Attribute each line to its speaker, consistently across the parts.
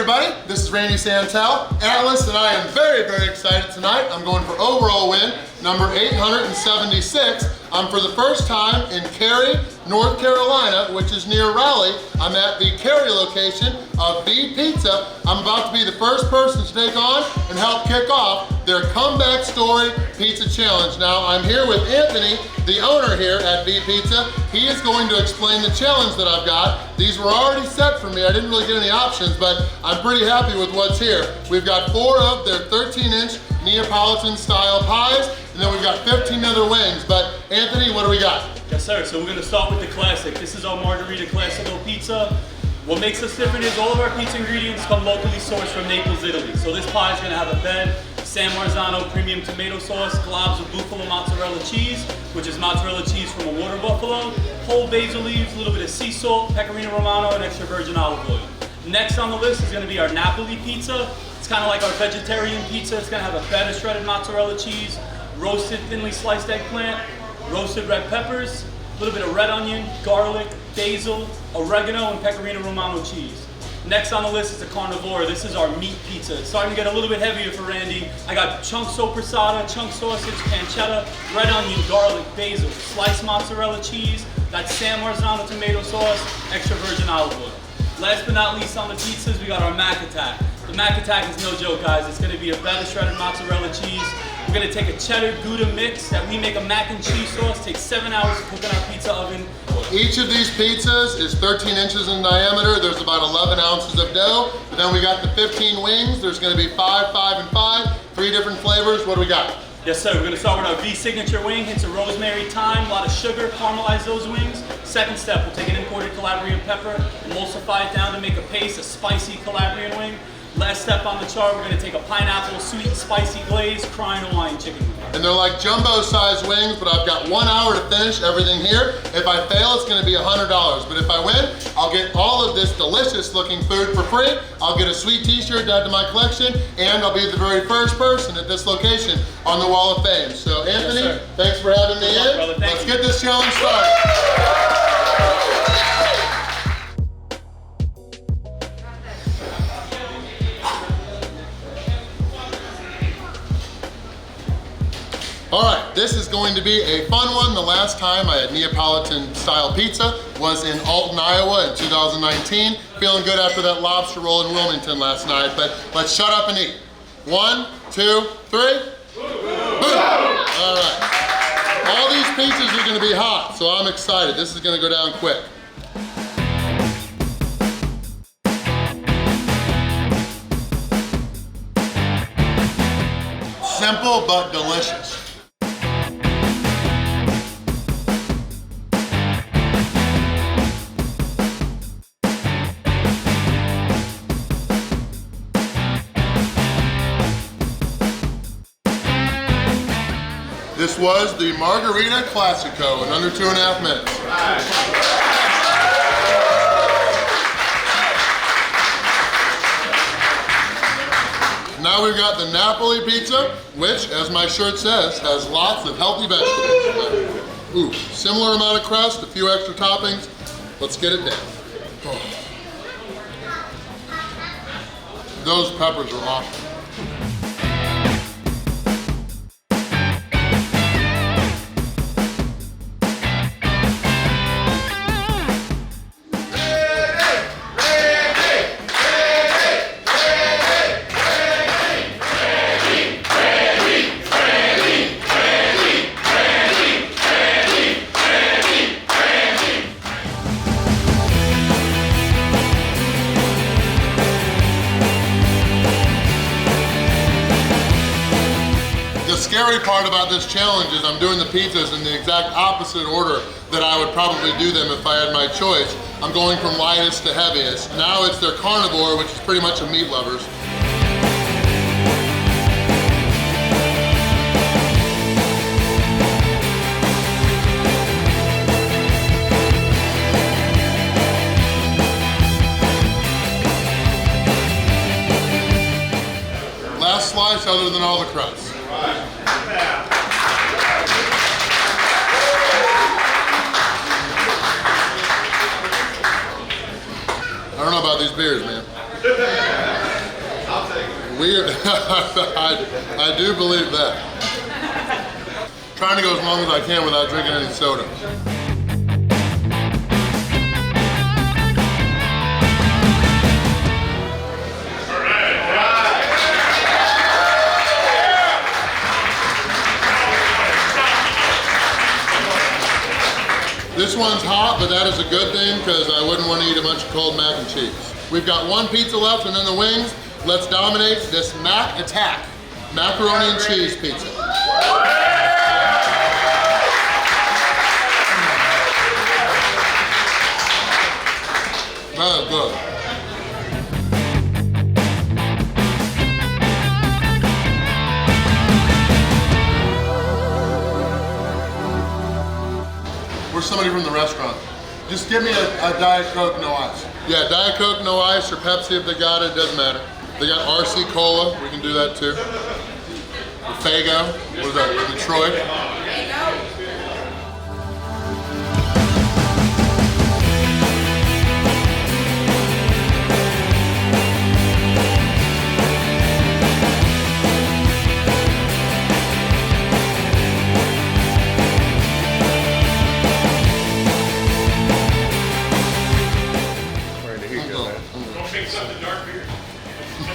Speaker 1: everybody, this is Randy Santel, Atlas, and I am very, very excited tonight. I'm going for overall win, number 876. I'm for the first time in Cary, North Carolina, which is near Raleigh. I'm at the Cary location of V Pizza. I'm about to be the first person to take on and help kick off their comeback story pizza challenge. Now, I'm here with Anthony, the owner here at V Pizza. He is going to explain the challenge that I've got. These were already set for me. I didn't really get any options, but I'm pretty happy with what's here. We've got 4 of their 13-inch Neapolitan style pies, and then we've got 15 other wings. But Anthony, what do we got?
Speaker 2: Yes, sir. So we're gonna start with the classic. This is our margarita classico pizza. What makes us different is all of our pizza ingredients come locally sourced from Naples, Italy. So this pie is gonna have a bed, San Marzano premium tomato sauce, globs of buffalo mozzarella cheese, which is mozzarella cheese from a water buffalo, whole basil leaves, a little bit of sea salt, pecorino romano, and extra virgin olive oil. Next on the list is gonna be our Napoli pizza. It's kind of like our vegetarian pizza. It's gonna have a bed of shredded mozzarella cheese, roasted thinly sliced eggplant, roasted red peppers, a little bit of red onion, garlic, basil, oregano, and pecorino romano cheese. Next on the list is the carnivore. This is our meat pizza. It's starting to get a little bit heavier for Randy. I got chunk soppressata, chunk sausage, pancetta, red onion, garlic, basil, sliced mozzarella cheese, got San Marzano tomato sauce, extra virgin olive oil. Last but not least on the pizzas, we got our Mac Attack. The Mac Attack is no joke, guys. It's gonna be a bed of shredded mozzarella cheese. We're gonna take a cheddar Gouda mix that we make a mac and cheese sauce. Takes 7 hours to cook in our pizza oven.
Speaker 1: Each of these pizzas is 13 inches in diameter. There's about 11 ounces of dough. But then we got the 15 wings. There's gonna be 5, 5, and 5. 3 different flavors. What do we got?
Speaker 2: Yes, sir. We're gonna start with our V signature wing. Hints of rosemary, thyme, a lot of sugar. Caramelize those wings. Second step, we'll take an imported Calabrian pepper, emulsify it down to make a paste, a spicy Calabrian wing. Last step on the chart, we're gonna take a pineapple, sweet and spicy glaze, crying Hawaiian chicken wing.
Speaker 1: And they're like jumbo-sized wings, but I've got 1 hour to finish everything here. If I fail, it's gonna be $100. But if I win, I'll get all of this delicious-looking food for free. I'll get a sweet t-shirt to add to my collection, and I'll be the very first person at this location on the Wall of Fame. So Anthony,
Speaker 2: yes,
Speaker 1: thanks for having me in.
Speaker 2: Brother,
Speaker 1: Let's get this challenge started. All right, this is going to be a fun one. The last time I had Neapolitan style pizza was in Alton, Iowa in 2019. Feeling good after that lobster roll in Wilmington last night, but let's shut up and eat. 1, 2, 3. Boom. All right. All these pizzas are gonna be hot, so I'm excited. This is gonna go down quick. Simple but delicious. This was the Margarita Classico in under 2.5 minutes. Now we've got the Napoli pizza, which, as my shirt says, has lots of healthy vegetables. Ooh, similar amount of crust, a few extra toppings. Let's get it down. Oh. Those peppers are awesome. The scary part about this challenge is I'm doing the pizzas in the exact opposite order that I would probably do them if I had my choice. I'm going from lightest to heaviest. Now it's their carnivore, which is pretty much a meat lovers. Last slice other than all the crust. I don't know about these beers, man. I do believe that. Trying to go as long as I can without drinking any soda. This one's hot, but that is a good thing because I wouldn't want to eat a bunch of cold mac and cheese. We've got one pizza left and then the wings. Let's dominate this Mac Attack. Macaroni and cheese pizza. That is good. Where's somebody from the restaurant? Just give me a Diet Coke, no ice. Yeah, Diet Coke, no ice, or Pepsi if they got it, doesn't matter. They got RC Cola, we can do that too. The Faygo, what is that, Detroit?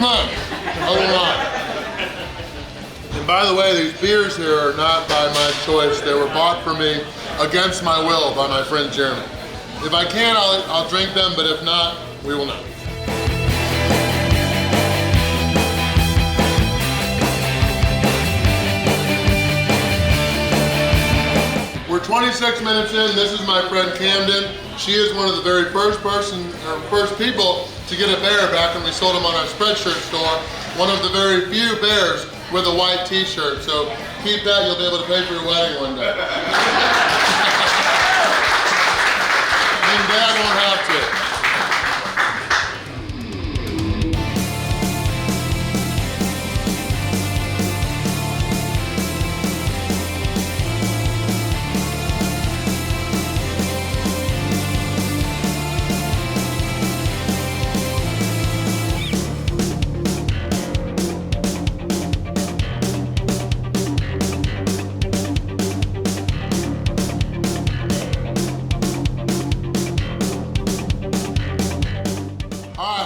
Speaker 1: I will not. And by the way, these beers here are not by my choice. They were bought for me against my will by my friend Jeremy. If I can, I'll drink them, but if not, we will not. We're 26 minutes in. This is my friend Camden. She is one of the very first people to get a bear back when we sold him on our Spreadshirt store. One of the very few bears with a white t-shirt. So keep that, you'll be able to pay for your wedding one day. And Dad won't have to.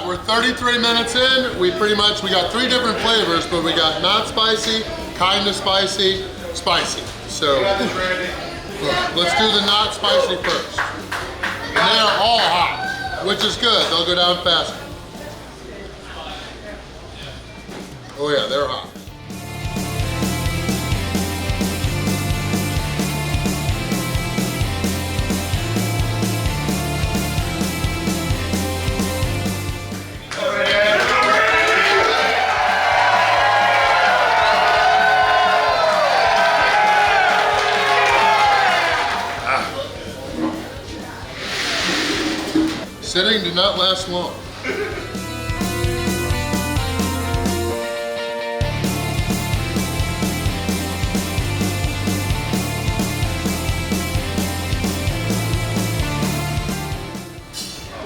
Speaker 1: We're 33 minutes in. We got 3 different flavors, but we got not spicy, kind of spicy, spicy. So let's do the not spicy first. And they are all hot, which is good. They'll go down faster. Oh yeah, they're hot. Sitting do not last long.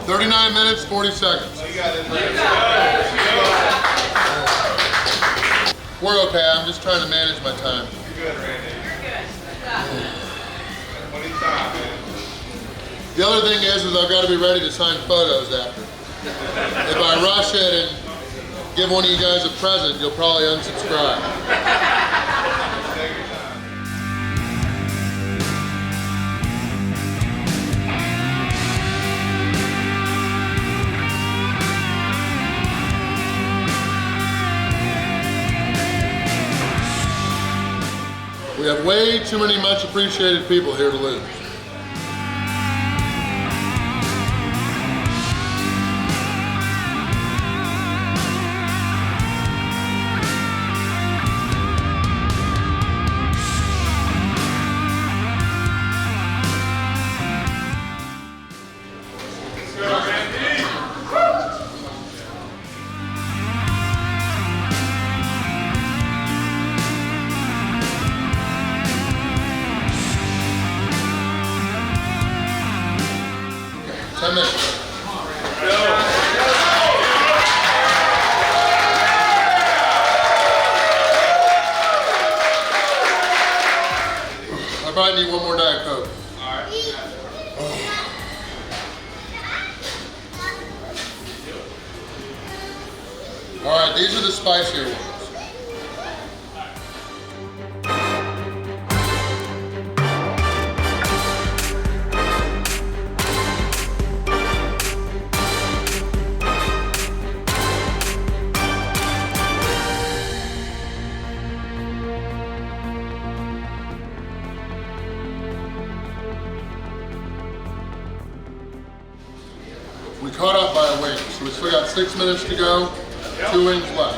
Speaker 1: "39 minutes, 40 seconds. We're okay, I'm just trying to manage my time.
Speaker 3: You're good, Randy. You're good. 20 time, man.
Speaker 1: The other thing is I've got to be ready to sign photos after. If I rush it and give one of you guys a present, you'll probably unsubscribe. We have way too many much appreciated people here to lose. might need one more Diet Coke.
Speaker 3: Alright.
Speaker 1: All right, these are the spicier ones. We caught up by a wing, so we still got 6 minutes to go. 2 wings left.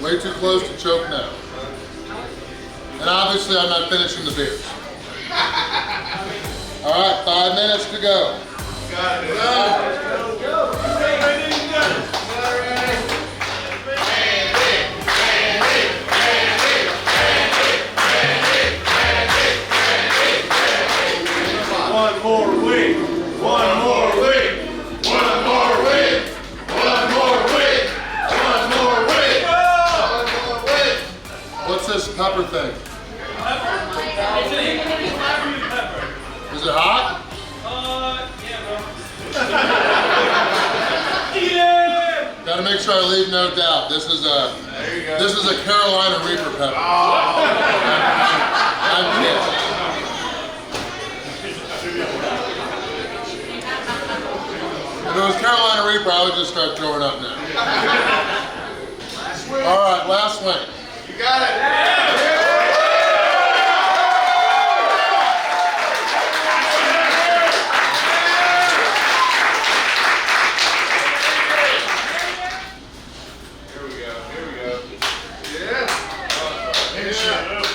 Speaker 1: Way too close to choke now. And obviously I'm not finishing the beers. All right, 5 minutes to go.
Speaker 3: Got it. One more week. One more week. One more week. One more week. One more week. One more week.
Speaker 1: What's this pepper thing?
Speaker 2: It's an English Irish pepper.
Speaker 1: Is it hot?
Speaker 2: Yeah, bro. Yeah!
Speaker 1: Gotta make sure I leave no doubt. This is a Carolina Reaper pepper. I'm kidding. If it was Carolina Reaper, I would just start throwing up now. All right, last wing.
Speaker 3: You got it. Here we go. Here we go. Yeah. Finish it.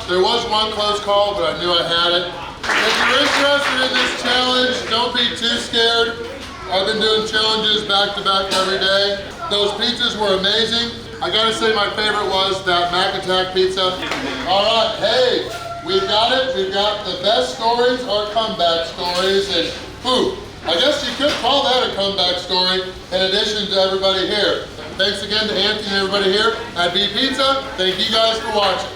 Speaker 1: There was one close call, but I knew I had it. If you're interested in this challenge, don't be too scared. I've been doing challenges back to back every day. Those pizzas were amazing. I gotta say my favorite was that Mac Attack pizza. All right, hey, we've got it. We've got the best stories are comeback stories, and I guess you could call that a comeback story in addition to everybody here. Thanks again to Anthony and everybody here at B Pizza. Thank you guys for watching.